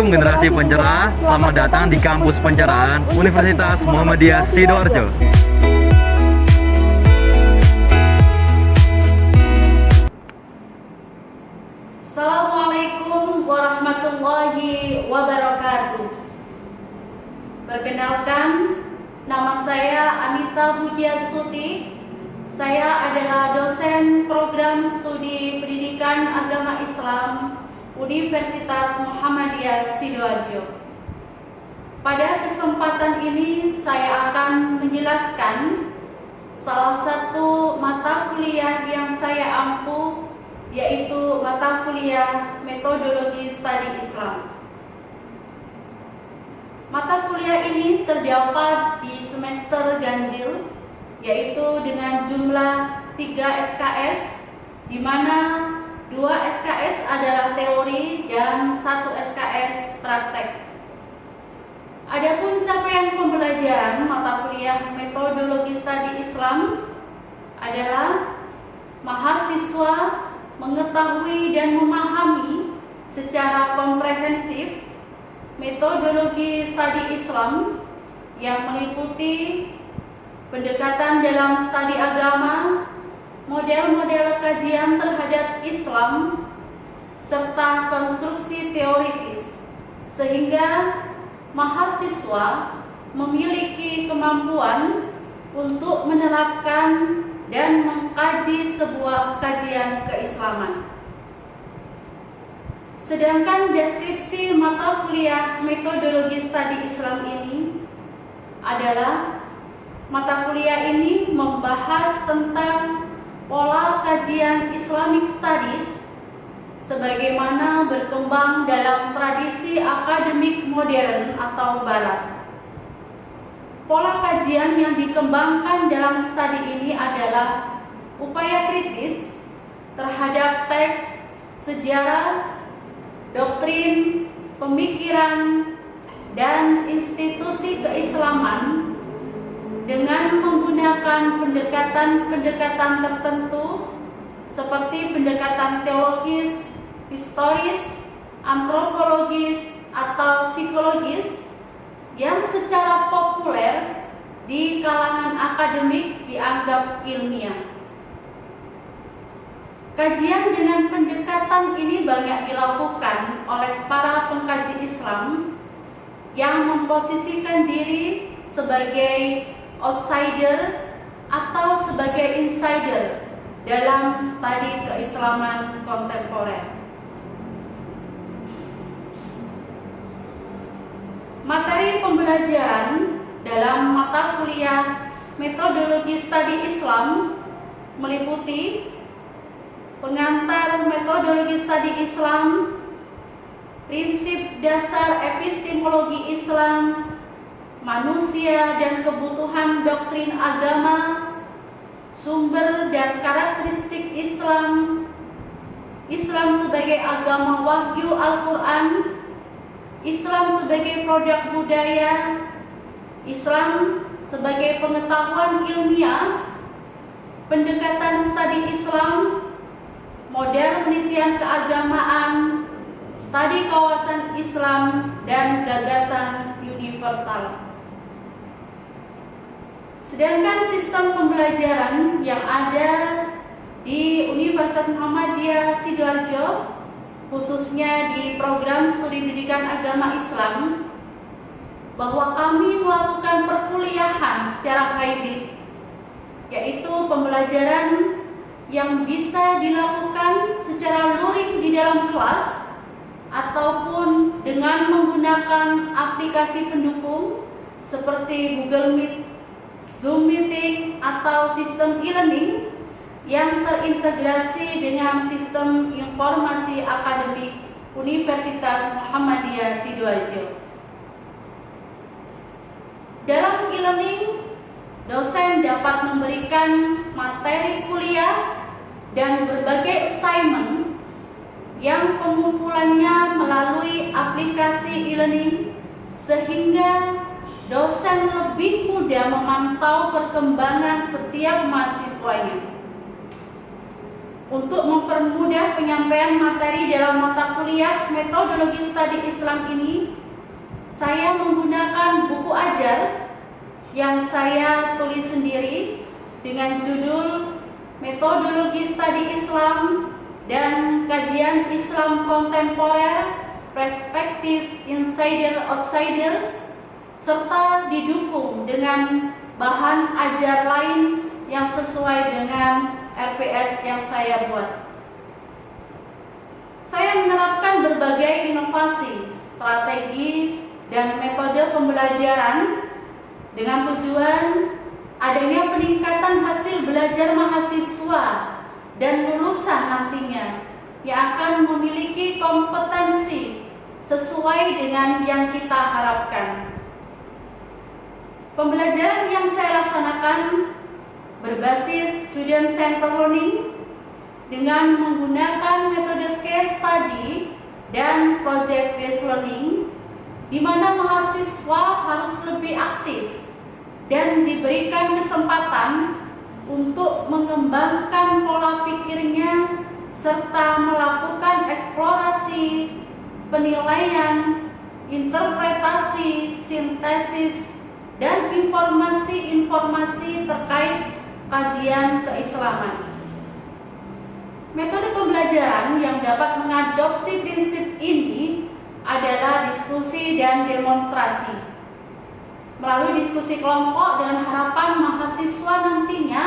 Assalamualaikum generasi pencerah, selamat datang di kampus pencerahan Universitas Muhammadiyah Sidoarjo. Assalamualaikum warahmatullahi wabarakatuh. Perkenalkan, nama saya Anita Budiastuti. Saya adalah dosen program studi pendidikan agama Islam Universitas Muhammadiyah Sidoarjo. Pada kesempatan ini saya akan menjelaskan salah satu mata kuliah yang saya ampuh, yaitu mata kuliah Metodologi Studi Islam. Mata kuliah ini terdapat di semester ganjil, yaitu dengan jumlah 3 SKS, di mana 2 SKS adalah teori dan 1 SKS praktek. Adapun capaian pembelajaran mata kuliah Metodologi Studi Islam adalah mahasiswa mengetahui dan memahami secara komprehensif metodologi studi Islam yang meliputi pendekatan dalam studi agama, model-model kajian terhadap Islam, serta konstruksi teoritis, sehingga mahasiswa memiliki kemampuan untuk menerapkan dan mengkaji sebuah kajian keislaman. Sedangkan deskripsi mata kuliah Metodologi Studi Islam ini adalah mata kuliah ini membahas tentang pola kajian Islamic Studies sebagaimana berkembang dalam tradisi akademik modern atau barat. Pola kajian yang dikembangkan dalam studi ini adalah upaya kritis terhadap teks, sejarah, doktrin, pemikiran, dan institusi keislaman dengan menggunakan pendekatan-pendekatan tertentu seperti pendekatan teologis, historis, antropologis, atau psikologis yang secara populer di kalangan akademik dianggap ilmiah. Kajian dengan pendekatan ini banyak dilakukan oleh para pengkaji Islam yang memposisikan diri sebagai outsider atau sebagai insider dalam studi keislaman kontemporer. Materi pembelajaran dalam mata kuliah Metodologi Studi Islam meliputi pengantar metodologi studi Islam, prinsip dasar epistemologi Islam, manusia dan kebutuhan doktrin agama, sumber dan karakteristik Islam, Islam sebagai agama wahyu Al-Quran, Islam sebagai produk budaya, Islam sebagai pengetahuan ilmiah, pendekatan studi Islam, model penelitian keagamaan, studi kawasan Islam, dan gagasan universal. Sedangkan sistem pembelajaran yang ada di Universitas Muhammadiyah Sidoarjo, khususnya di program studi pendidikan agama Islam, bahwa kami melakukan perkuliahan secara hybrid, yaitu pembelajaran yang bisa dilakukan secara luring di dalam kelas ataupun dengan menggunakan aplikasi pendukung seperti Google Meet, Zoom Meeting, atau sistem e-learning yang terintegrasi dengan sistem informasi akademik Universitas Muhammadiyah Sidoarjo. Dalam e-learning, dosen dapat memberikan materi kuliah dan berbagai assignment yang pengumpulannya melalui aplikasi e-learning sehingga dosen lebih mudah memantau perkembangan setiap mahasiswanya. Untuk mempermudah penyampaian materi dalam mata kuliah Metodologi Studi Islam ini, saya menggunakan buku ajar yang saya tulis sendiri dengan judul Metodologi Studi Islam dan Kajian Islam Kontemporer, Perspektif Insider-Outsider, serta didukung dengan bahan ajar lain yang sesuai dengan RPS yang saya buat. Saya menerapkan berbagai inovasi, strategi, dan metode pembelajaran dengan tujuan adanya peningkatan hasil belajar mahasiswa dan lulusan nantinya yang akan memiliki kompetensi sesuai dengan yang kita harapkan. Pembelajaran yang saya laksanakan berbasis student center learning dengan menggunakan metode case study dan project based learning, di mana mahasiswa harus lebih aktif dan diberikan kesempatan untuk mengembangkan pola pikirnya serta melakukan eksplorasi, penilaian, interpretasi, sintesis, dan informasi-informasi terkait kajian keislaman. Metode pembelajaran yang dapat mengadopsi prinsip ini adalah diskusi dan demonstrasi. Melalui diskusi kelompok dengan harapan mahasiswa nantinya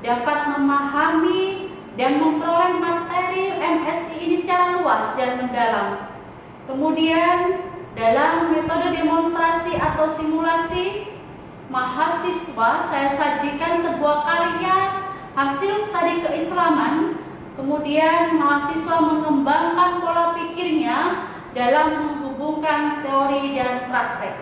dapat memahami dan memperoleh materi MSI ini secara luas dan mendalam. Kemudian dalam metode demonstrasi atau simulasi, mahasiswa saya sajikan sebuah karya hasil studi keislaman, kemudian mahasiswa mengembangkan pola pikirnya dalam menghubungkan teori dan praktek.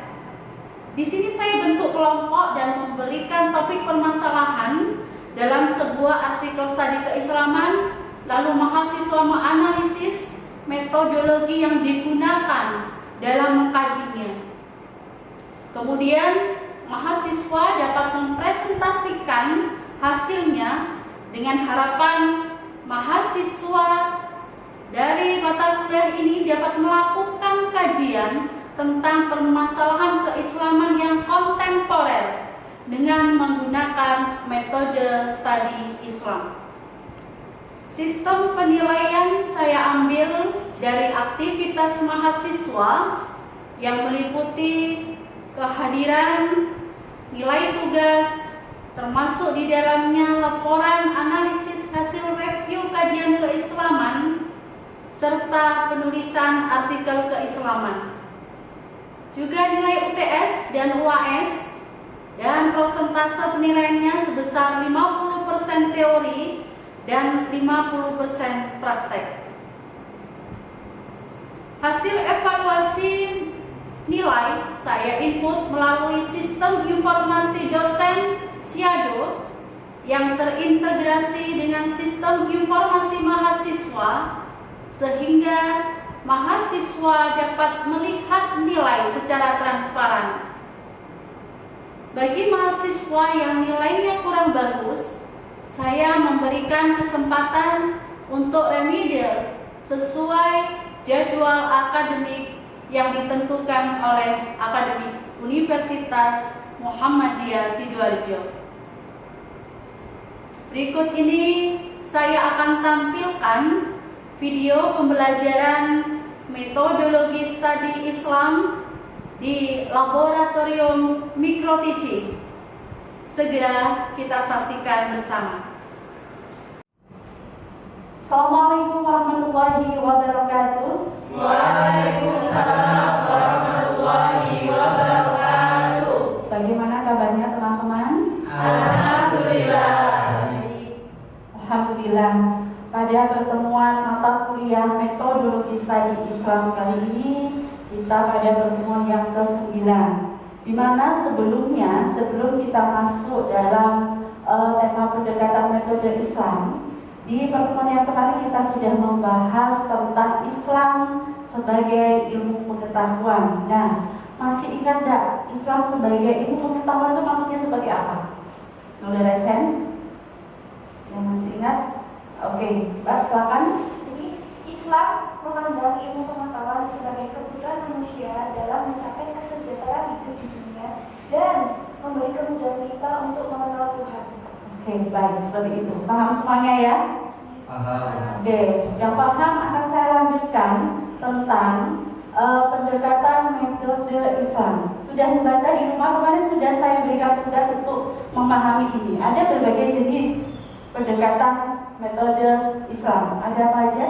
Di sini saya bentuk kelompok dan memberikan topik permasalahan dalam sebuah artikel studi keislaman, lalu mahasiswa menganalisis metodologi yang digunakan dalam mengkajinya. Kemudian mahasiswa dapat mempresentasikan hasilnya dengan harapan mahasiswa dari mata kuliah ini dapat melakukan kajian tentang permasalahan keislaman yang kontemporer dengan menggunakan metode studi Islam. Sistem penilaian saya ambil dari aktivitas mahasiswa yang meliputi kehadiran, nilai tugas, termasuk di dalamnya laporan analisis hasil review kajian keislaman, serta penulisan artikel keislaman. Juga nilai UTS dan UAS dan persentase penilaiannya sebesar 50% teori dan 50% praktek. Hasil evaluasi nilai saya input melalui sistem informasi dosen Siado yang terintegrasi dengan sistem informasi mahasiswa, sehingga mahasiswa dapat melihat nilai secara transparan. Bagi mahasiswa yang nilainya kurang bagus, saya memberikan kesempatan untuk remedial sesuai jadwal akademik yang ditentukan oleh Akademik Universitas Muhammadiyah Sidoarjo. Berikut ini saya akan tampilkan video pembelajaran metodologi studi Islam di laboratorium micro teaching. Segera kita saksikan bersama. Assalamualaikum warahmatullahi wabarakatuh. Waalaikumsalam warahmatullahi wabarakatuh. Bagaimana kabarnya teman-teman? Alhamdulillah. Alhamdulillah. Pada pertemuan mata kuliah metodologi studi Islam kali ini, kita pada pertemuan yang ke-9, di mana sebelum kita masuk dalam tema pendekatan metode Islam, di pertemuan yang kemarin kita sudah membahas tentang Islam sebagai ilmu pengetahuan. Nah, masih ingat tidak Islam sebagai ilmu pengetahuan itu maksudnya seperti apa? Boleh raise hand? Yang masih ingat? Oke, Mbak silakan. Jadi Islam memandang ilmu pengetahuan sebagai kebutuhan manusia dalam mencapai kesejahteraan hidup di dunia dan memberi kemudahan kita untuk mengenal Tuhan. Oke, baik, seperti itu. Paham semuanya ya? Paham. Oke, yang paham akan saya lanjutkan tentang pendekatan metode Islam. Sudah membaca di rumah kemarin, sudah saya berikan tugas untuk memahami ini. Ada berbagai jenis pendekatan metode Islam. Ada apa aja?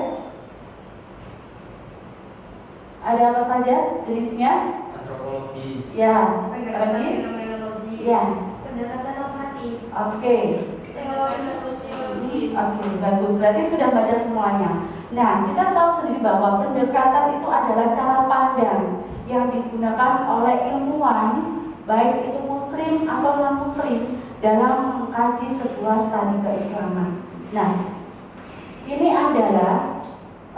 Ada apa saja jenisnya? Antropologis. Ya, Pendekatan lagi? fenomenologis, Ya. pendekatan normatif, Oke. teologi sosiologis. Oke, bagus. Berarti sudah baca semuanya. Nah, kita tahu sendiri bahwa pendekatan itu adalah cara pandang yang digunakan oleh ilmuwan, baik itu muslim atau non-muslim, dalam mengkaji sebuah studi keislaman. Nah, ini adalah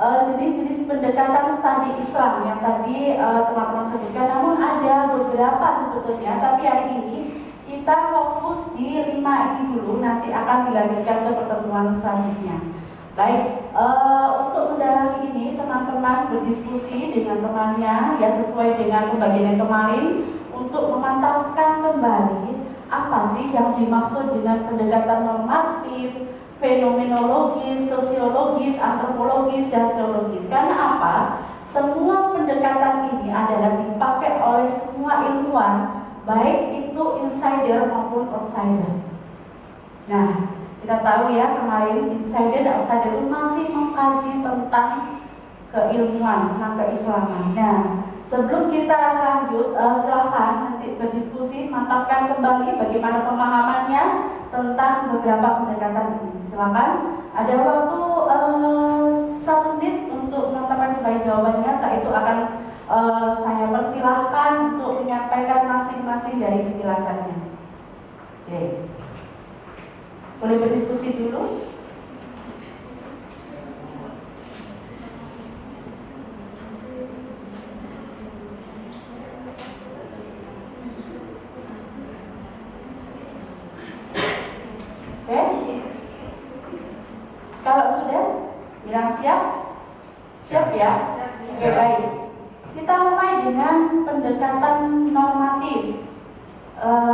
jenis-jenis pendekatan studi Islam yang tadi teman-teman sebutkan. Namun ada beberapa sebetulnya, tapi hari ini kita fokus di 5 ini dulu, nanti akan dilanjutkan ke pertemuan selanjutnya. Baik, untuk mendalami ini teman-teman berdiskusi dengan temannya ya sesuai dengan pembagian yang kemarin untuk memantapkan kembali apa sih yang dimaksud dengan pendekatan normatif, fenomenologis, sosiologis, antropologis, dan teologis. Karena apa? Semua pendekatan ini adalah dipakai oleh semua ilmuwan, baik itu insider maupun outsider. Nah, kita tahu ya kemarin insider dan outsider itu masih mengkaji tentang keilmuan, tentang keislaman. Nah, sebelum kita lanjut, silahkan nanti berdiskusi, mantapkan kembali bagaimana pemahamannya tentang beberapa pendekatan ini. Silakan, ada waktu 1 menit untuk menetapkan kembali jawabannya. Saat itu akan saya persilahkan untuk menyampaikan masing-masing dari penjelasannya. Oke, boleh berdiskusi dulu. Kalau sudah bilang siap? Siap ya? Oke, baik. Kita mulai dengan pendekatan normatif.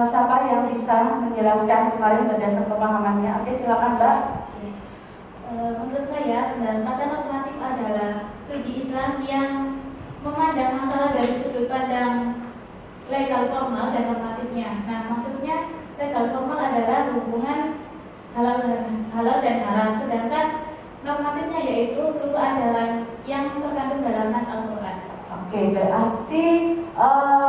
Siapa yang bisa menjelaskan kemarin berdasar pemahamannya? Oke, silakan Mbak. Menurut saya, pendekatan normatif adalah studi Islam yang memandang masalah dari sudut pandang legal formal dan normatifnya. Nah, maksudnya legal formal adalah hubungan halal dan haram, sedangkan normatifnya yaitu seluruh ajaran yang terkandung dalam nas Al-Quran. Oke, berarti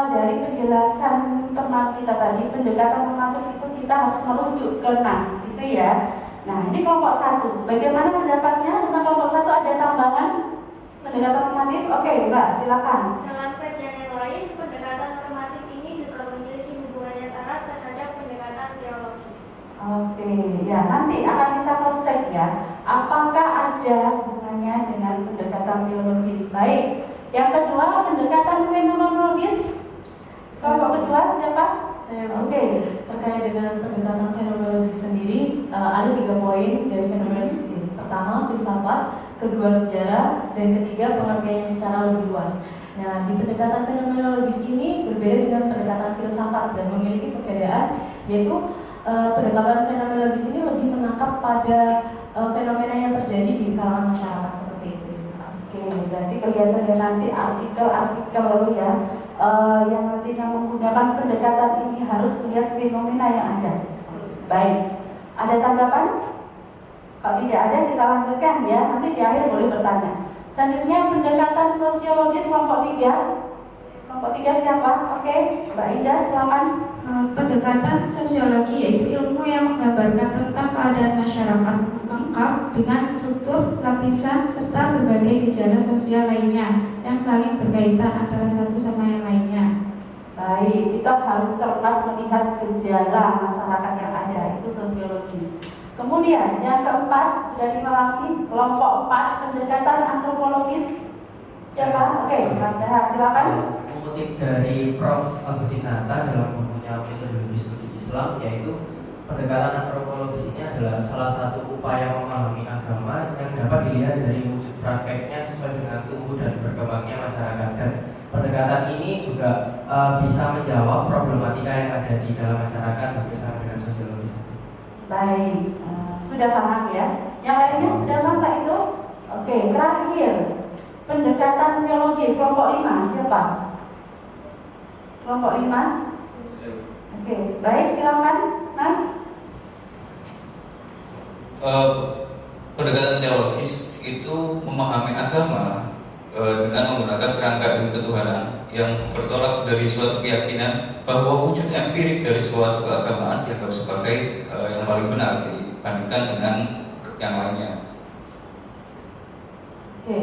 dari penjelasan teman kita tadi, pendekatan normatif itu kita harus merujuk ke nas, gitu ya. Nah, ini kelompok 1. Bagaimana pendapatnya tentang kelompok 1? Ada tambahan pendekatan normatif? Oke, Mbak, silakan. Dalam kajian yang lain, pendekatan normatif ini juga memiliki hubungan yang erat terhadap pendekatan teologis. Oke, ya nanti akan kita cross check ya. Apakah ada hubungannya dengan pendekatan teologis? Baik. Yang kedua, pendekatan fenomenologis. Kelompok kedua siapa? Oke. Terkait dengan pendekatan fenomenologis sendiri, ada 3 poin dari fenomenologis sendiri. Pertama, filsafat, kedua sejarah, dan ketiga pengertiannya secara lebih luas. Nah, di pendekatan fenomenologis ini berbeda dengan pendekatan filsafat dan memiliki perbedaan, yaitu pendekatan fenomenologis ini lebih menangkap pada fenomena yang terjadi di kalangan masyarakat seperti itu. Oke, berarti kelihatan ya nanti artikel ya yang nantinya menggunakan pendekatan ini harus melihat fenomena yang ada. Baik, ada tanggapan? Kalau tidak ada kita lanjutkan ya, nanti di akhir boleh bertanya. Selanjutnya pendekatan sosiologis kelompok 3. Kelompok 3 siapa? Oke, Mbak Indah silakan. Pendekatan sosiologi yaitu ilmu yang menggambarkan tentang keadaan masyarakat lengkap dengan struktur, lapisan, serta berbagai gejala sosial lainnya yang saling berkaitan antara satu sama yang lainnya. Baik, kita harus cermat melihat gejala masyarakat yang ada, itu sosiologis. Kemudian yang keempat sudah dipahami, kelompok 4 pendekatan antropologis. Siapa? Oke, Mas Daha silakan. Mengutip dari Prof. Abudinata dalam bukunya Metodologi Studi Islam, yaitu pendekatan antropologis ini adalah salah satu upaya memahami agama yang dapat dilihat dari wujud prakteknya sesuai dengan tumbuh dan berkembangnya masyarakat. Dan pendekatan ini juga bisa menjawab problematika yang ada di dalam masyarakat bersama dengan sosiologis. Baik, sudah paham ya. Yang lainnya sudah paham tak itu? Oke, terakhir pendekatan teologis kelompok 5 siapa? Kelompok 5? Oke, baik silakan Mas. Pendekatan teologis itu memahami agama dengan menggunakan kerangka ilmu ketuhanan yang bertolak dari suatu keyakinan bahwa wujud empirik dari suatu keagamaan dianggap sebagai yang paling benar dibandingkan dengan yang lainnya. Oke,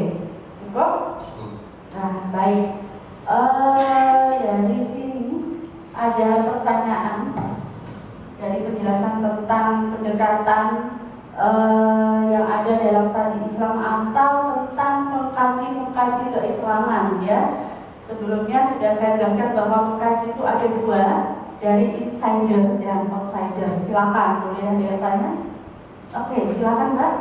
cukup? Nah, baik. Dari sini ada pertanyaan dari penjelasan tentang pendekatan yang ada dalam studi Islam atau tentang mengkaji keislaman ya. Sebelumnya sudah saya jelaskan bahwa mengkaji itu ada dua, dari insider dan outsider. Silakan, boleh yang dia tanya? Oke, silakan Mbak.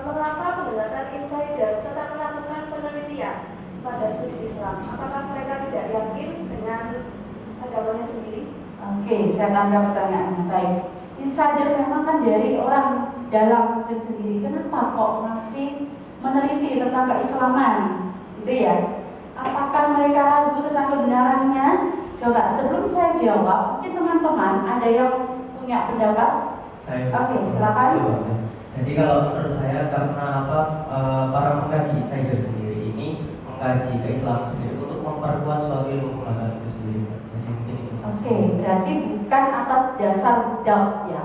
Mengapa pendekatan insider tetap melakukan penelitian pada studi Islam? Apakah mereka tidak yakin dengan agamanya sendiri? Oke, saya tangkap pertanyaannya. Baik, insider memang kan dari orang dalam Muslim sendiri. Kenapa kok masih meneliti tentang keislaman? Gitu ya. Apakah mereka ragu tentang kebenarannya? Coba sebelum saya jawab, mungkin teman-teman ada yang punya pendapat? Oke, silakan. Jadi kalau menurut saya karena para pengkaji insider sendiri ini mengkaji keislaman sendiri untuk memperkuat suatu ilmu pengetahuan itu sendiri. Jadi mungkin itu. Oke, berarti bukan atas dasar doubt ya.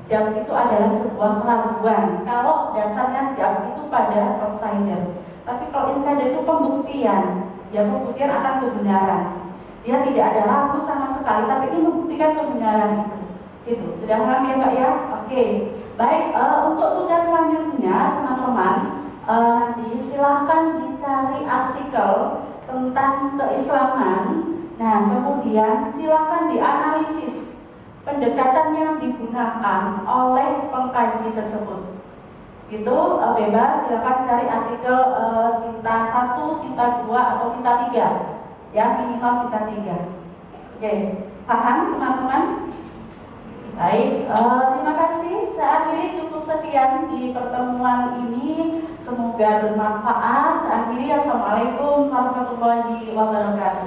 Doubt itu adalah sebuah keraguan. Kalau dasarnya doubt itu pada outsider. Tapi kalau insider itu pembuktian. Ya, pembuktian akan kebenaran. Dia tidak ada ragu sama sekali, tapi ini membuktikan kebenaran itu. Itu sudah paham ya Mbak ya? Oke. Baik, untuk tugas selanjutnya teman-teman, nanti silahkan dicari artikel tentang keislaman. Nah, kemudian silahkan dianalisis pendekatan yang digunakan oleh pengkaji tersebut. Itu bebas, silahkan cari artikel Sinta 1, Sinta 2, atau Sinta 3. Ya, minimal Sinta 3. Oke, paham teman-teman? Baik, terima kasih. Saya akhiri cukup sekian di pertemuan ini. Semoga bermanfaat. Saya akhiri. Assalamualaikum warahmatullahi wabarakatuh.